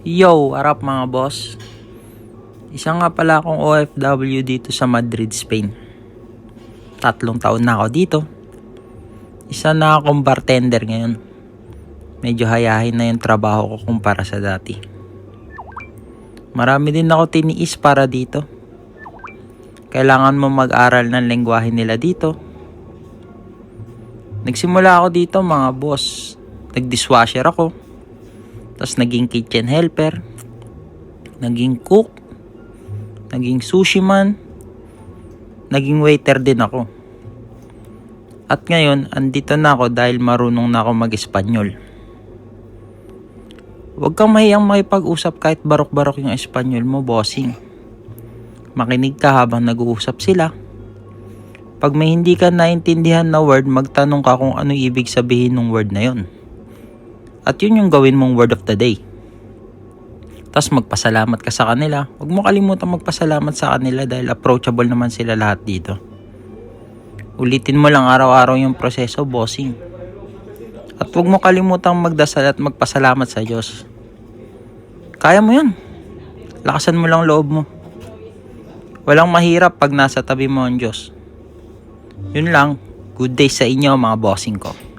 Yo, harap mga boss. Isa nga pala akong OFW dito sa Madrid, Spain. 3 taon na ako dito. Isa na akong bartender ngayon. Medyo hayahin na yung trabaho ko kumpara sa dati. Marami din ako tiniis para dito. Kailangan mo mag-aral ng lengguwahe nila dito. Nagsimula ako dito mga boss. Nag-dishwasher ako. Tapos naging kitchen helper. Naging cook. Naging sushi man. Naging waiter din ako. At ngayon, andito na ako dahil marunong na ako mag-Espanyol. Huwag kang mahiyang makipag-usap kahit barok-barok yung Espanyol mo, bossing. Makinig ka habang nag-uusap sila. Pag may hindi ka naintindihan na word, magtanong ka kung ano ibig sabihin ng word na yon. At yun yung gawin mong word of the day. Tapos magpasalamat ka sa kanila. Huwag mo kalimutan magpasalamat sa kanila dahil approachable naman sila lahat dito. Ulitin mo lang araw-araw yung proseso, bossing. At huwag mo kalimutang magdasal at magpasalamat sa Diyos. Kaya mo yan. Lakasan mo lang loob mo. Walang mahirap pag nasa tabi mo ang Diyos. Yun lang. Good day sa inyo mga bossing ko.